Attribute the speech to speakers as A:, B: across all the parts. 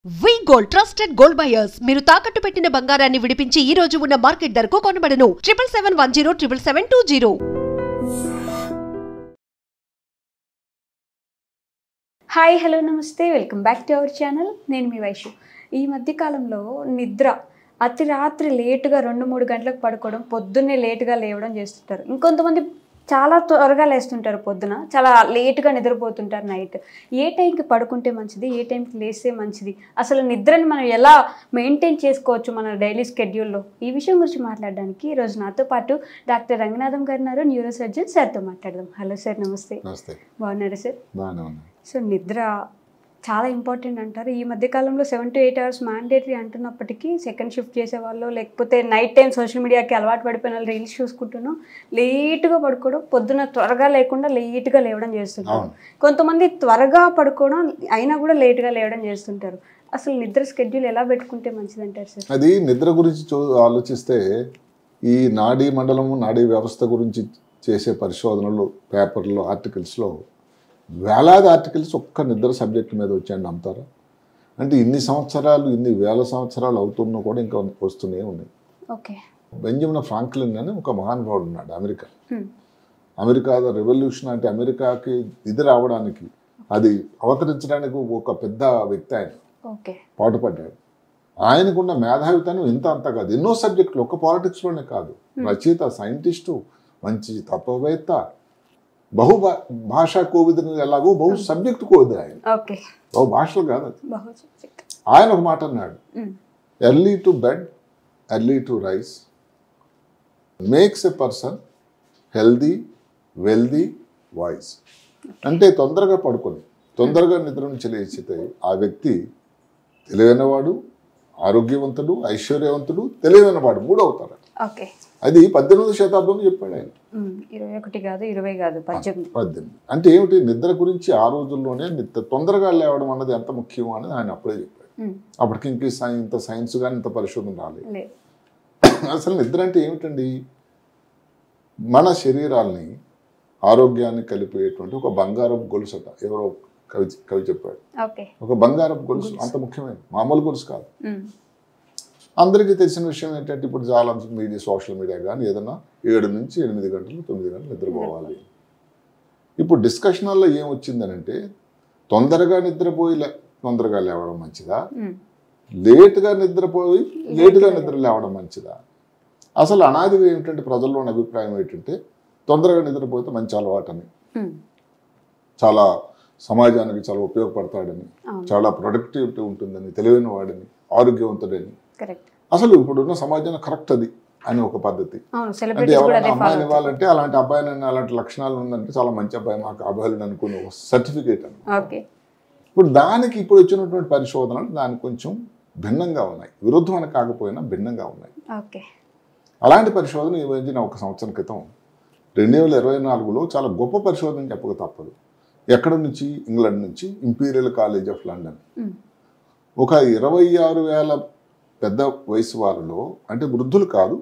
A: వి gold trusted gold buyers మీరు తాకట్టు పెట్టిన బంగారాన్ని విడిపించి ఈ రోజు ఉన్న మార్కెట్ ధరకు కొనబడను 7771077720.
B: హాయ్ హలో నమస్తే welcome back to our channel. నేను మీ వైషు. ఈ మధ్యకాలంలో నిద్ర అతి రాత్రి లేటుగా 2-3 గంటలకు పడుకోవడం, పొద్దున్నే లేటుగా లేవడం చేస్తుంటారు. ఇంకొంతమంది చాలా త్వరగా లేస్తుంటారు, పొద్దున చాలా లేటుగా నిద్రపోతుంటారు నైట్. ఏ టైంకి పడుకుంటే మంచిది, ఏ టైంకి లేస్తే మంచిది, అసలు నిద్రని మనం ఎలా మెయింటైన్ చేసుకోవచ్చు మన డైలీ స్కెడ్యూల్లో, ఈ విషయం గురించి మాట్లాడడానికి ఈరోజు నాతో పాటు డాక్టర్ రంగనాథం గారు ఉన్నారు, న్యూరో సర్జన్. సార్తో మాట్లాడదాం. హలో సార్, నమస్తే.
C: నమస్తే.
B: బాగున్నారా సార్?
C: బాగున్నాను.
B: సో నిద్ర చాలా ఇంపార్టెంట్ అంటారు. ఈ మధ్యకాలంలో 7 to 8 hours మ్యాండేటరీ అంటున్నప్పటికీ సెకండ్ షిఫ్ట్ చేసేవాళ్ళు, లేకపోతే నైట్ టైం సోషల్ మీడియాకి అలవాటు పడిపోయిన వాళ్ళు రీల్స్ చూసుకుంటున్నాం, లేటుగా పడుకోవడం, పొద్దున త్వరగా లేకుండా లేటుగా లేవడం చేస్తుంటారు. కొంతమంది త్వరగా పడుకోవడం అయినా కూడా లేటుగా లేవడం చేస్తుంటారు. అసలు నిద్ర స్కెడ్యూల్ ఎలా పెట్టుకుంటే మంచిది అంటారు సార్?
C: అది నిద్ర గురించి ఆలోచిస్తే ఈ నాడీ మండలము, నాడీ వ్యవస్థ గురించి చేసే పరిశోధనలు, పేపర్లో, ఆర్టికల్స్లో వేలాది ఆర్టికల్స్ ఒక్క నిద్ర సబ్జెక్ట్ మీద వచ్చాయని నమ్ముతారా? అంటే ఇన్ని సంవత్సరాలు, ఇన్ని వేల సంవత్సరాలు అవుతున్నా కూడా ఇంకా వస్తూనే ఉన్నాయి.
B: ఓకే.
C: బెంజమిన్ ఫ్రాంక్లిన్ అని ఒక మహానుభావుడు ఉన్నాడు. అమెరికా రెవల్యూషన్ అంటే అమెరికాకి ఇది రావడానికి, అది అవతరించడానికి ఒక పెద్ద వ్యక్తి ఆయన పాటుపడ్డాడు. ఆయనకున్న మేధావితనం ఇంత అంత కాదు, ఎన్నో సబ్జెక్టులు, ఒక్క పాలిటిక్స్లోనే కాదు, రచయిత, సైంటిస్టు, మంచి తత్వవేత్త, భాషా కోవిదని, ఎలాగో బహు సబ్జెక్టు కోవిద ఆయన, బహు భాషలు కాదు అది. ఆయన ఒక మాట అన్నాడు, early to bed early to rice makes a person healthy wealthy voice. అంటే తొందరగా పడుకొని తొందరగా నిద్ర నుంచి లేచితే ఆ వ్యక్తి తెలివైనవాడు, ఆరోగ్యవంతుడు, ఐశ్వర్యవంతుడు, తెలివైనవాడు, 3 అవుతారు. అది 18వ శతాబ్దంలో చెప్పాడు ఆయన.
B: 21 కాదు, 20 కాదు, 18.
C: అంటే ఏమిటి, నిద్ర గురించి ఆ రోజుల్లోనే తొందరగా లేవడం అన్నది ఎంత ముఖ్యం అనేది ఆయన అప్పుడే చెప్పాడు. అప్పటికి ఇంక ఇంత సైన్స్ కానీ ఇంత పరిశోధన రాలేదు. అసలు నిద్ర అంటే ఏమిటండి, మన శరీరాల్ని, ఆరోగ్యాన్ని కలిపేటువంటి ఒక బంగారపు గొలుసు అట. ఎవరో కవి చెప్పాడు. ఒక బంగారపు గొలుసు అంత ముఖ్యమైన, మామూలు గొలుసు కాదు. అందరికీ తెలిసిన విషయం ఏంటంటే ఇప్పుడు చాలా సోషల్ మీడియా కానీ ఏదైనా 7 నుంచి 8 గంటలు 9 గంటలు నిద్రపోవాలి. ఇప్పుడు డిస్కషన్లో ఏమొచ్చిందనంటే, తొందరగా నిద్రపోయి తొందరగా లేవడం మంచిదా, లేటుగా నిద్రపోయి లేటుగా నిద్ర లేవడం మంచిదా? అసలు అనాదిగా ఏమిటంటే ప్రజల్లోని అభిప్రాయం ఏంటంటే తొందరగా నిద్రపోతే మంచి అలవాటని, చాలా సమాజానికి చాలా ఉపయోగపడతాడని, చాలా ప్రొడక్టివిటీ ఉంటుందని, తెలివైన వాడని, ఆరోగ్యవంతుడని. అసలు ఇప్పుడున్న సమాజంలో కరెక్ట్ అది అని ఒక పద్ధతి. అంటే ఎవరైనా అమ్మాయిని ఇవ్వాలంటే అలాంటి అబ్బాయిని, అలాంటి లక్షణాలు ఉందంటే చాలా మంచి అబ్బాయి, మాకు అబ్బాయిలు అనుకునే ఒక సర్టిఫికేట్ అని. ఇప్పుడు దానికి ఇప్పుడు వచ్చినటువంటి పరిశోధనలు దానికి కొంచెం భిన్నంగా ఉన్నాయి, విరుద్ధం అని కాకపోయినా భిన్నంగా ఉన్నాయి. అలాంటి పరిశోధన ఈ మధ్యన 1 సంవత్సరం క్రితం 2024లో చాలా గొప్ప పరిశోధన చెప్పక తప్పదు. ఎక్కడ నుంచి? ఇంగ్లాండ్ నుంచి, ఇంపీరియల్ కాలేజ్ ఆఫ్ లండన్. ఒక 26,000 పెద్ద వయసు వాళ్ళలో, అంటే వృద్ధులు కాదు,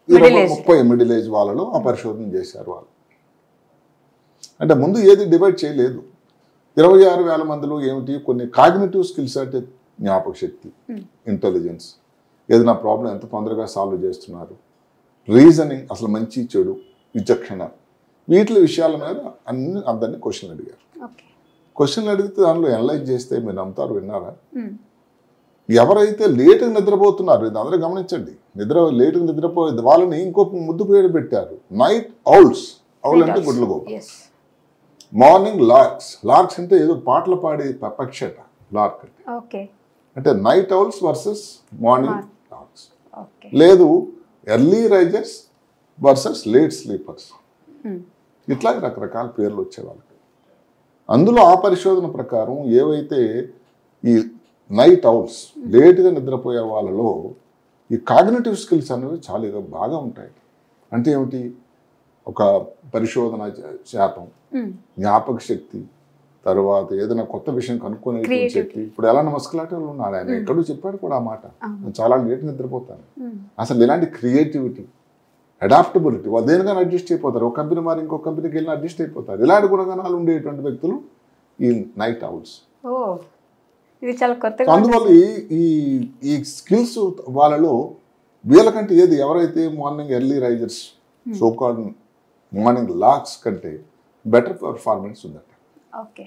C: 20-30 మిడిల్ ఏజ్ వాళ్ళలో ఆ పరిశోధన చేశారు వాళ్ళు. అంటే ముందు ఏది డివైడ్ చేయలేదు. 26,000 మందిలో ఏమిటి, కొన్ని కాగ్నిటివ్ స్కిల్స్ అంటే జ్ఞాపక శక్తి, ఇంటెలిజెన్స్, ఏదైనా ప్రాబ్లం ఎంత తొందరగా సాల్వ్ చేస్తున్నారు, రీజనింగ్, అసలు మంచి చెడు, విచక్షణ, వీటి విషయాల మీద అందరినీ క్వశ్చన్లు అడిగారు. క్వశ్చన్లు అడిగితే దానిలో అనలైజ్ చేస్తే మీరు నమ్ముతారు, విన్నారా, ఎవరైతే లేటుగా నిద్రపోతున్నారు, ఇది అందరూ గమనించండి, లేటుగా నిద్రపోయేది వాళ్ళని ఇంకో ముద్దు పేరు పెట్టారు, నైట్ ఔల్స్. ఔల్ అంటే గుడ్లగోపు. మార్నింగ్ లార్క్స్. లార్క్స్ అంటే ఏదో పాటలు పాడే పక్షి అట, లార్క్ అంటే నైట్ ఔల్స్ వర్సెస్ మార్నింగ్ లార్క్స్. లేదు, early Risers versus late sleepers. ఇట్లాగే రకరకాల పేర్లు వచ్చే వాళ్ళకి. అందులో ఆ పరిశోధన ప్రకారం ఏవైతే ఈ నైట్ ఔల్స్, లేటుగా నిద్రపోయే వాళ్ళలో ఈ కాగ్నిటివ్ స్కిల్స్ అనేవి చాలా బాగా ఉంటాయి. అంటే ఏమిటి, ఒక పరిశోధన శాతం, జ్ఞాపక శక్తి, తర్వాత ఏదైనా కొత్త విషయం కనుక్కునే శక్తి. ఇప్పుడు ఎలా మస్కులాటర్లు ఉన్నాడు ఆయన, ఎక్కడో చెప్పాడు కూడా ఆ మాట, చాలా లేట్ నిద్రపోతాను. అసలు ఇలాంటి క్రియేటివిటీ, అడాప్టబిలిటీ, వాళ్ళు దేనికైనా అడ్జస్ట్ అయిపోతారు. ఒక కంపెనీ మారి ఇంకో కంపెనీకి వెళ్ళిన అడ్జస్ట్ అయిపోతారు. ఇలాంటి గుణగణాలు ఉండేటువంటి వ్యక్తులు ఈ నైట్ ఔల్స్.
B: ఇది చాలా కొత్తగా.
C: అందువల్ల ఈ ఈ స్కిల్స్ వాళ్ళలో వీళ్ళకంటే ఏది ఎవరైతే morning early Risers so called morning lakhs కంటే బెటర్ పర్ఫార్మెన్స్ ఉందట.
B: ఓకే.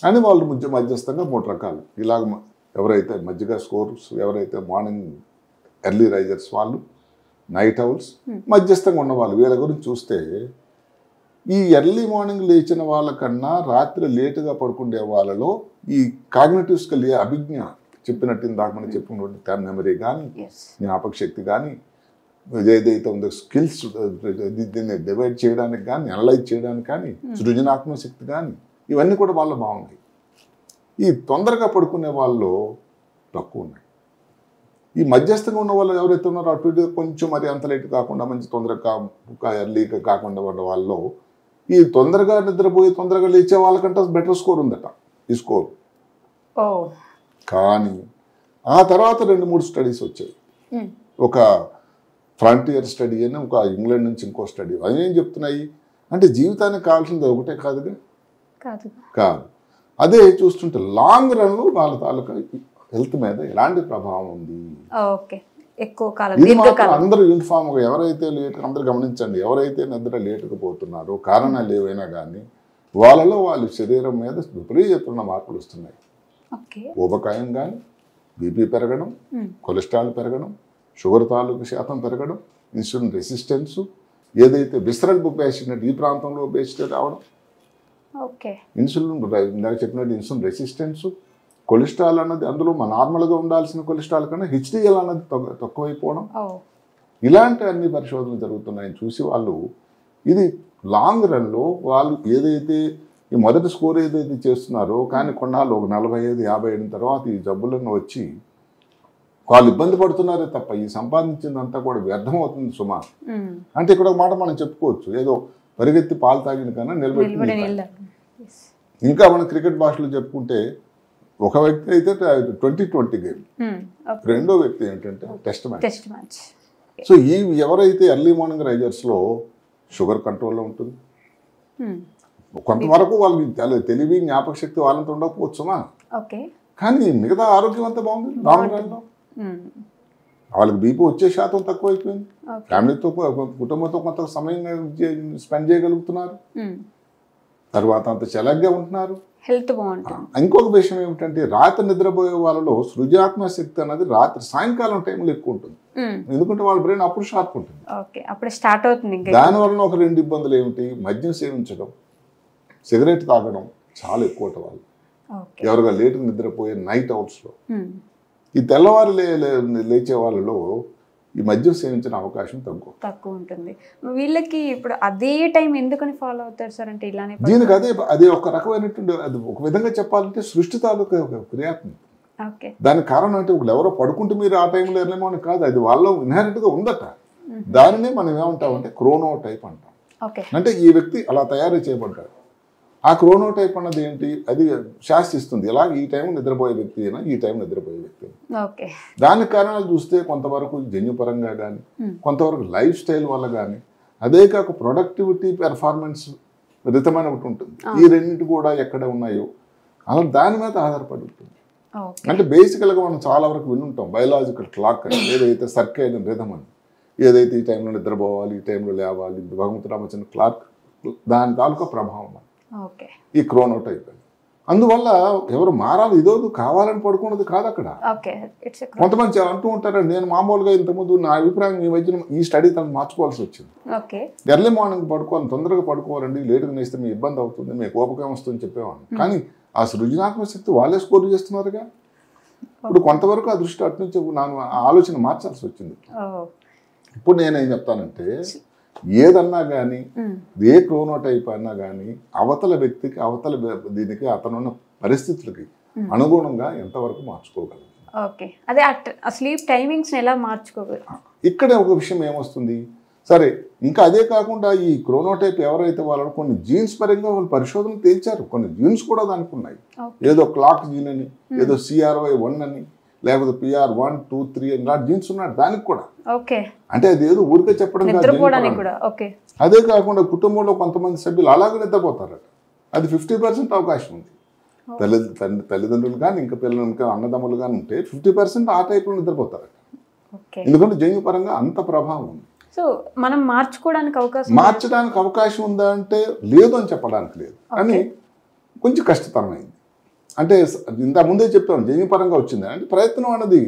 C: అని వాళ్ళు మధ్యస్థంగా 3 రకాలు ఇలాగ ఎవరైతే మధ్యగా స్కోర్స్, ఎవరైతే మార్నింగ్ ఎర్లీ రైజర్స్ వాళ్ళు, నైట్ ఔల్స్, మధ్యస్థంగా ఉన్న వాళ్ళు, వీళ్ళ గురించి చూస్తే ఈ ఎర్లీ మార్నింగ్ లేచిన వాళ్ళకన్నా రాత్రి లేటుగా పడుకునే వాళ్ళలో ఈ కాగ్నిటివ్ స్కిల్, అభిజ్ఞ చెప్పినట్టు ఇందాక మనం చెప్పినటువంటి మెమరీ కానీ, జ్ఞాపక శక్తి కానీ, ఏదైతే ఉందో స్కిల్స్ దీన్ని డివైడ్ చేయడానికి కానీ, అనలైజ్ చేయడానికి కానీ, సృజనాత్మక శక్తి కానీ, ఇవన్నీ కూడా వాళ్ళు బాగున్నాయి. ఈ తొందరగా పడుకునే వాళ్ళు తక్కువ ఉన్నాయి. ఈ మధ్యస్థంగా ఉన్న వాళ్ళు ఎవరైతే ఉన్నారో అటు ఇటు కొంచెం మరి అంత లేట్ కాకుండా మంచి తొందరగా ఎర్లీగా కాకుండా ఉన్న వాళ్ళు ఈ తొందరగా నిద్రపోయి తొందరగా లేచే వాళ్ళకంటే బెటర్ స్కోర్ ఉందట ఈ స్కోర్. కానీ ఆ తర్వాత 2-3 స్టడీస్ వచ్చాయి. ఒక ఫ్రంటియర్ స్టడీ అని, ఒక ఇంగ్లాండ్ నుంచి ఇంకో స్టడీ. అవి ఏం చెప్తున్నాయి అంటే జీవితానికి కావాల్సింది ఒకటే కాదుగా, కాదు. అదే చూస్తుంటే లాంగ్ రన్లో వాళ్ళ తాలూకా హెల్త్ మీద ఎలాంటి ప్రభావం ఉంది. ఇది మాత్రం అందరూ యూనిఫామ్గా ఎవరైతే లేట్గా, అందరూ గమనించండి, ఎవరైతే నిద్ర లేటుకు పోతున్నారో కారణాలు ఏవైనా కానీ వాళ్ళలో వాళ్ళ శరీరం మీద విపరీతమైన మార్పులు వస్తున్నాయి. ఊబకాయం కానీ, బీపీ పెరగడం, కొలెస్ట్రాల్ పెరగడం, షుగర్ తాలూకు శాతం పెరగడం, ఇన్సులిన్ రెసిస్టెన్స్, ఏదైతే విసరల్ ఒబేసిటీ ఈ ప్రాంతంలో ఒబేసిటీ రావడం, ఇన్సులిన్ ఇందాక చెప్పినట్టు ఇన్సులిన్ రెసిస్టెన్స్, కొలెస్ట్రాల్ అన్నది అందులో నార్మల్గా ఉండాల్సిన కొలెస్ట్రాల్ కన్నా హెచ్డిఎల్ అన్నది తక్కువైపోవడం, ఇలాంటి అన్ని పరిశోధనలు జరుగుతున్నాయని చూసి వాళ్ళు ఇది లాంగ్ రన్లో వాళ్ళు ఏదైతే ఈ మొదటి స్కోర్ ఏదైతే చేస్తున్నారో కానీ కొన్నాళ్ళు ఒక 45-50 తర్వాత ఈ జబ్బులను వచ్చి వాళ్ళు ఇబ్బంది పడుతున్నారే తప్ప ఈ సంపాదించిందంతా కూడా వ్యర్థమవుతుంది సుమా. అంటే ఇక్కడ ఒక మాట మనం చెప్పుకోవచ్చు, ఏదో పరిగెత్తి పాలు తాగిన కన్నా నిలబెట్టి. ఇంకా మనం క్రికెట్ భాషలో చెప్పుకుంటే ఒక వ్యక్తి అయితే 20-20 గేమ్, రెండో వ్యక్తి ఏంటంటే టెస్ట్ మ్యాచ్. సో ఈ ఎవరైతే ఎర్లీ మార్నింగ్ రైజర్స్లో షుగర్ కంట్రోల్లో ఉంటుంది, కొంతవరకు వాళ్ళకి తెలివి జ్ఞాపక శక్తి వాళ్ళంతా ఉండకపోవచ్చుమా, కానీ మిగతా ఆరోగ్యం అంతా బాగుంది. లాంగ్ రన్లో వాళ్ళకి బీపీ వచ్చే శాతం తక్కువైపోయింది, ఫ్యామిలీతో కుటుంబంతో కొంత సమయం స్పెండ్ చేయగలుగుతున్నారు, తర్వాత అంత చలగ్గా ఉంటున్నారు,
B: హెల్త్ బాగుంటుంది.
C: ఇంకొక విషయం ఏమిటంటే రాత్రి నిద్రపోయే వాళ్ళలో సృజనాత్మక శక్తి అనేది రాత్రి సాయంకాలం టైంలో ఎక్కువ ఉంటుంది. ఎందుకంటే వాళ్ళ బ్రెయిన్ అప్పుడు షార్ప్ ఉంటుంది,
B: అప్పుడు స్టార్ట్ అవుతుంది.
C: దానివల్ల ఒక 2 ఇబ్బందులు ఏమిటి, మద్యం సేవించడం, సిగరెట్ తాగడం చాలా ఎక్కువ వాళ్ళు ఎవరుగా లేటుగా నిద్రపోయే నైట్ అవుట్స్లో. ఈ తెల్లవారు లేచే వాళ్ళలో ఈ మద్యం సేవించిన అవకాశం తక్కువ ఉంటుంది.
B: వీళ్ళకి ఇప్పుడు అదే టైం ఎందుకని ఫాలో అవుతారు సార్ అంటే ఇలానే?
C: దీనికి అదే ఒక రకమైనటువంటి, అది ఒక విధంగా చెప్పాలంటే సృష్టి తాలూకా క్రియాత్మక. దానికి కారణం అంటే ఒకళ్ళు ఎవరో పడుకుంటే మీరు ఆ టైంలో ఎర్లేమో అని కాదు, అది వాళ్ళలో ఇన్హెరెంట్గా ఉందట. దానినే మనం ఏమంటామంటే క్రోనో టైప్ అంటాం. అంటే ఈ వ్యక్తి అలా తయారు చేయబడ్డాడు. ఆ క్రోనో టైప్ అన్నది ఏంటి, అది శాసిస్తుంది ఇలా ఈ టైం నిద్రపోయే వ్యక్తి అయినా ఈ టైం నిద్రపోయే వ్యక్తి. దానికి కారణాలు చూస్తే కొంతవరకు జన్యుపరంగా కానీ, కొంతవరకు లైఫ్ స్టైల్ వల్ల కానీ, అదే కాక ప్రొడక్టివిటీ పెర్ఫార్మెన్స్ రితమైన ఒకటి ఉంటుంది. ఈ రెండింటి కూడా ఎక్కడ ఉన్నాయో అలా దాని మీద ఆధారపడి ఉంటుంది. అంటే బేసికల్గా మనం చాలా వరకు వినుంటాం బయలాజికల్ క్లాక్ అని, ఏదైతే సర్కేడియన్ రిథమ్ అని, ఏదైతే ఈ టైంలో నిద్రపోవాలి, ఈ టైంలో లేవాలి, భగవంతుడు రామచంద్ర క్లాక్, దాని తాలూకా ప్రభావం ఈ క్రోనో టైప్. అందువల్ల ఎవరు మారాలి, ఇదో కావాలని పడుకున్నది కాదు అక్కడ. కొంతమంది అంటూ ఉంటారు, నేను మామూలుగా ఇంతకుముందు నా అభిప్రాయం ఈ మధ్యన ఈ స్టడీ తను మార్చుకోవాల్సి వచ్చింది. ఎర్లీ మార్నింగ్ పడుకోవాలి, తొందరగా పడుకోవాలండి, లేటుగా నేస్తే మీ ఇబ్బంది అవుతుంది, మీకు కోపకం వస్తుందని చెప్పేవాడిని. కానీ ఆ సృజనాత్మక శక్తి వాళ్ళే స్కోర్ చేస్తున్నారుగా. ఇప్పుడు కొంతవరకు ఆ దృష్టి అటు నుంచి ನಾನು ఆలోచన మార్చాల్సి వచ్చింది. ఇప్పుడు నేనేం చెప్తానంటే ఏదన్నా కానీ ఏ క్రోనో టైప్ అన్నా కానీ అవతల వ్యక్తికి, అవతల దీనికి, అతనున్న పరిస్థితులకి అనుగుణంగా ఎంతవరకు మార్చుకోగలరు.
B: అదే స్లీప్ టైమింగ్స్ ఎలా మార్చుకోగలరు.
C: ఇక్కడ ఒక విషయం ఏమొస్తుంది, సరే ఇంకా అదే కాకుండా ఈ క్రోనో టైప్ ఎవరైతే వాళ్ళలో కొన్ని జీన్స్ పరంగా వాళ్ళు పరిశోధనలు తేల్చారు, కొన్ని జీన్స్ కూడా దానికి ఉన్నాయి. ఏదో క్లాక్ జీన్ అని, ఏదో CRY1 అని, లేకపోతే PR1, 2, 3 అని నా జీన్స్ ఉన్నాడు దానికి కూడా. అంటే అది ఏదో ఊరికే చెప్పడం కాదు. అదే కాకుండా కుటుంబంలో కొంతమంది సభ్యులు అలాగే నిద్రపోతారట, అది 50% అవకాశం ఉంది. తల్లిదండ్రులు కానీ ఇంకా పిల్లలు ఇంకా అన్నదమ్ములు కానీ ఉంటే 50% ఆ టైప్లో నిద్రపోతారు. ఎందుకంటే జన్యుపరంగా అంత ప్రభావం ఉంది.
B: సో మనం మార్చడానికి
C: అవకాశం ఉందా అంటే లేదు అని చెప్పడానికి లేదు, కానీ కొంచెం కష్టతరమైంది. అంటే ఇంత ముందే చెప్పాను జన్యుపరంగా వచ్చింది అంటే ప్రయత్నం అన్నది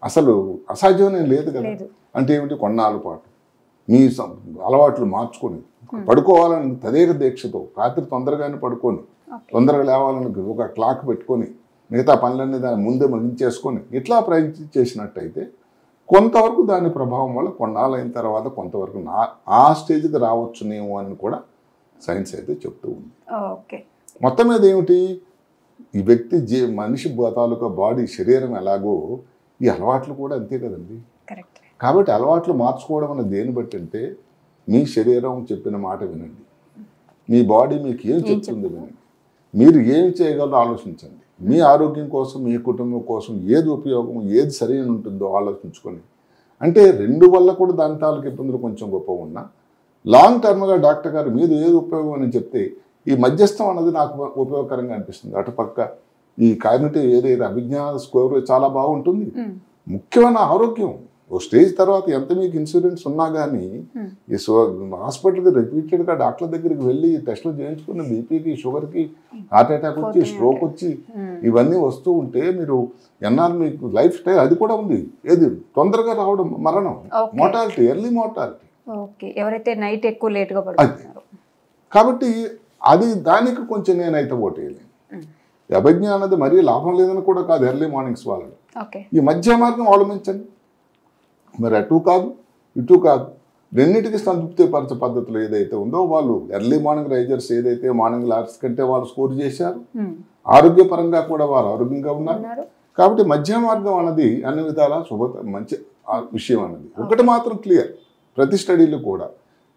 C: అసలు అసాధ్యమనే లేదు కదా. అంటే ఏమిటి, కొన్నాళ్ళ పాటు మీ అలవాట్లు మార్చుకొని పడుకోవాలని తదేక దీక్షతో రాత్రి తొందరగానే పడుకొని తొందరగా లేవాలని ఒక క్లాక్ పెట్టుకొని మిగతా పనులన్నీ దాన్ని ముందే ముగించేసుకొని ఇట్లా ప్రయత్నం చేసినట్టయితే కొంతవరకు దాని ప్రభావం వల్ల కొన్నాళ్ళైన తర్వాత కొంతవరకు ఆ స్టేజ్కి రావచ్చునేమో అని కూడా సైన్స్ అయితే చెప్తూ ఉంది. మొత్తం మీద ఏమిటి, ఈ వ్యక్తి మనిషి తాలూకా బాడీ శరీరం ఎలాగో ఈ అలవాట్లు కూడా అంతే కదండి. కాబట్టి అలవాట్లు మార్చుకోవడం అన్న దేని బట్టి అంటే మీ శరీరం చెప్పిన మాట వినండి, మీ బాడీ మీకు ఏం చెప్తుంది వినండి, మీరు ఏం చేయగలరో ఆలోచించండి. మీ ఆరోగ్యం కోసం మీ కుటుంబం కోసం ఏది ఉపయోగం ఏది సరైన ఉంటుందో ఆలోచించుకొని, అంటే రెండు వల్ల కూడా దాని తాలూకు ఇబ్బందులు కొంచెం గొప్ప ఉన్నా లాంగ్ టర్మ్గా డాక్టర్ గారు మీద ఏది ఉపయోగం అని చెప్తే ఈ మధ్యస్థం అన్నది నాకు ఉపయోగకరంగా అనిపిస్తుంది. అటుపక్క ఈ కాగ్నిటివ్ ఏదైతే అభిజ్ఞాన స్కోర్ చాలా బాగుంటుంది. ముఖ్యమైన ఆరోగ్యం ఓ స్టేజ్ తర్వాత ఎంత మీకు ఇన్సూరెన్స్ ఉన్నా కానీ ఈ హాస్పిటల్కి రిపీటెడ్గా డాక్టర్ దగ్గరికి వెళ్ళి టెస్టులు చేయించుకున్న బీపీకి షుగర్కి హార్ట్ అటాక్ వచ్చి స్ట్రోక్ వచ్చి ఇవన్నీ వస్తూ ఉంటే మీరు ఎన్నాళ్ళు మీకు లైఫ్ స్టైల్ అది కూడా ఉంది, ఏది తొందరగా రావడం మరణం, మోర్టాలిటీ, ఎర్లీ మోర్టాలిటీ.
B: ఎవరైతే నైట్ ఎక్కువ లేట్గా పడుతున్నారు
C: కాబట్టి అది దానికి కొంచెం నేనైతే ఓటేయలేను. అభిజ్ఞానం అనేది మరీ లాభం లేదని కూడా కాదు, ఎర్లీ మార్నింగ్స్ వాళ్ళని ఈ మధ్య మార్గం అవలంబించండి. మరి అటు కాదు ఇటు కాదు, రెండింటికి సంతృప్తిపరచే పద్ధతులు ఏదైతే ఉందో వాళ్ళు ఎర్లీ మార్నింగ్ రైజర్స్ ఏదైతే మార్నింగ్ లార్స్ కంటే వాళ్ళు స్కోర్ చేశారు, ఆరోగ్యపరంగా కూడా వారు ఆరోగ్యంగా ఉన్నారు. కాబట్టి మధ్య మార్గం అన్నది అన్ని విధాలా మంచి విషయం అన్నది. ఒకటి మాత్రం క్లియర్, ప్రతి స్టడీలో కూడా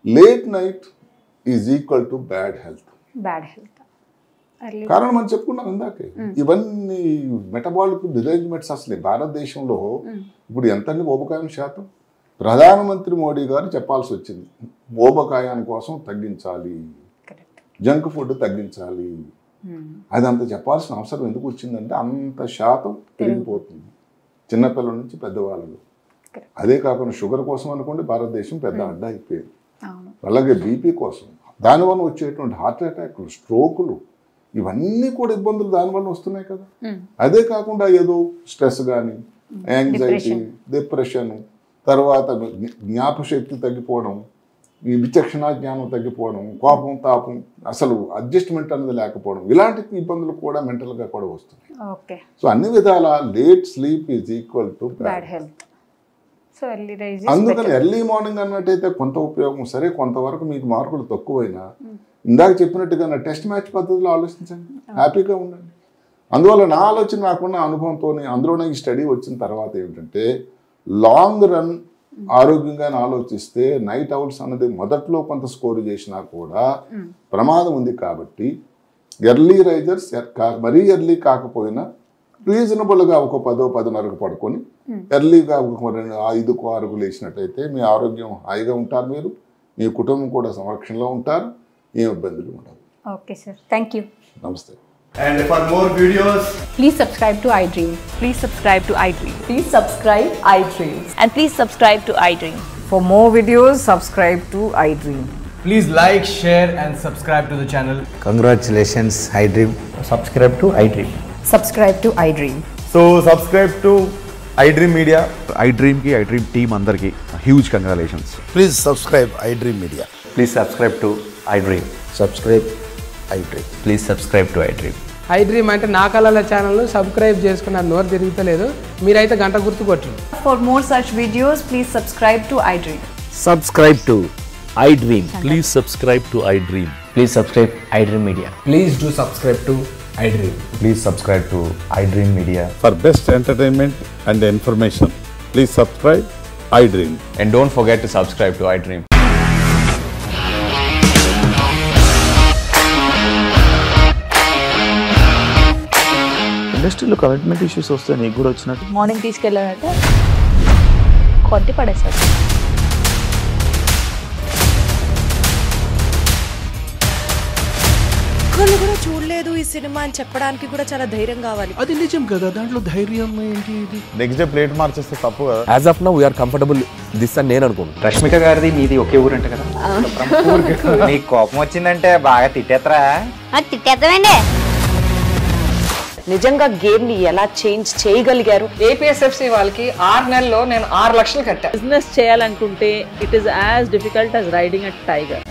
C: late night is equal to bad health. కారణం మనం చెప్పుకున్నాం ఇందాకే, ఇవన్నీ మెటబాలిక్ డిరేంజ్మెంట్స్ అసలు భారతదేశంలో ఇప్పుడు ఎంతండి ఊబకాయం శాతం. ప్రధానమంత్రి మోడీ గారు చెప్పాల్సి వచ్చింది ఊబకాయాని కోసం తగ్గించాలి, జంక్ ఫుడ్ తగ్గించాలి. అది అంత చెప్పాల్సిన అవసరం ఎందుకు వచ్చిందంటే అంత శాతం పెరిగిపోతుంది చిన్నపిల్లల నుంచి పెద్దవాళ్ళు. అదే కాకుండా షుగర్ కోసం అనుకోండి భారతదేశం పెద్ద అడ్డా అయిపోయింది. అలాగే బీపీ కోసం, దానివల్ల వచ్చేటువంటి హార్ట్ అటాక్లు, స్ట్రోకులు, ఇవన్నీ కూడా ఇబ్బందులు దానివల్ల వస్తున్నాయి కదా. అదే కాకుండా ఏదో స్ట్రెస్ కానీ, యాంగ్జైటీ, డిప్రెషన్, తర్వాత జ్ఞాపశక్తి తగ్గిపోవడం, ఈ విచక్షణ జ్ఞానం తగ్గిపోవడం, కోపం తాపం, అసలు అడ్జస్ట్మెంట్ అనేది లేకపోవడం, ఇలాంటి ఇబ్బందులు కూడా మెంటల్గా కూడా వస్తున్నాయి. సో అన్ని విధాల late sleep is equal to bad health. అందుకని ఎర్లీ మార్నింగ్ అన్నట్టయితే కొంత ఉపయోగం, సరే కొంతవరకు మీకు మార్కులు తక్కువైనా ఇందాక చెప్పినట్టుగా నా టెస్ట్ మ్యాచ్ పద్ధతిలో ఆలోచించండి, హ్యాపీగా ఉండండి. అందువల్ల నా ఆలోచన నాకున్న అనుభవంతో అందులోనే ఈ స్టడీ వచ్చిన తర్వాత ఏమిటంటే లాంగ్ రన్ ఆరోగ్యంగా ఆలోచిస్తే నైట్ అవుట్స్ అన్నది మొదట్లో కొంత స్కోర్ చేసినా కూడా ప్రమాదం ఉంది. కాబట్టి ఎర్లీ రైజర్స్ మరీ ఎర్లీ కాకపోయినా రీజనబుల్గా ఒక 10-10:30 పడుకొని ఎర్లీగా ఒక 5-6 లేచినట్టయితే మీ ఆరోగ్యం హాయిగా ఉంటారు, మీరు మీ కుటుంబం కూడా సంరక్షణలో ఉంటారు, ఏం ఇబ్బందులు ఉండవు.
B: Okay sir, thank you.
C: నమస్తే.
D: And for more videos,
E: please subscribe to iDream.
F: Please subscribe to iDream.
E: Please subscribe iDream.
F: And please subscribe to iDream.
E: For more videos, subscribe to iDream.
D: please like, share and subscribe to the channel.
G: Congratulations, iDream.
D: Subscribe to iDream.
E: Subscribe to iDream.
D: So subscribe to iDream Media.
H: iDream ki iDream team andarki huge congratulations.
G: Please subscribe iDream Media.
I: Please subscribe to iDream.
G: Subscribe iDream.
I: Please subscribe to iDream.
J: iDream అంటే నా కళల channel subscribe చేసుకున్న నోరు తిరుగుతలేదు, మీరైతే గంట గుర్తు కొట్టండి.
E: For more such videos, please subscribe to iDream.
G: Subscribe to iDream.
I: Please subscribe to iDream. Please subscribe iDream Media.
D: Please do subscribe to iDream.
I: Please subscribe to iDream Media.
H: For best entertainment and information, please subscribe iDream.
I: And don't forget to subscribe to iDream.
K: ఇండస్ట్రీలో commitment issues వస్తే నీకు కూడా వచ్చినట్టు
F: morning తీసుకెళ్ళాలంటే కొట్టి పడేసాడు.
L: ఒక్కళ్ళు కూడా చూడలేదు ఈ సినిమా అని చెప్పడానికి కూడా చాలా ధైర్యం కావాలి.
M: అది నిజం కదా, దాంట్లో ధైర్యం ఏంటి?
H: నెక్స్ట్ డే ప్లేట్ మార్చేస్తే తప్పు కదా.
N: As of now we are comfortable this అని నేను అనుకుంటున్నాను.
O: రష్మిక గారిది మీది ఒకే ఊరు అంట కదా. నీకు కోపం వచ్చిందంటే బాగా తిట్టేత్తరా?
P: తిట్టేద్దామండి.
L: నిజంగా గేమ్ ని ఎలా చేంజ్ చేయగలిగారు?
Q: ఏపీఎస్ఎఫ్సి వాళ్ళకి 6 నెలల్లో నేను 6 లక్షలు కట్టా.
R: బిజినెస్ చేయాలనుకుంటే it is as difficult as riding a tiger.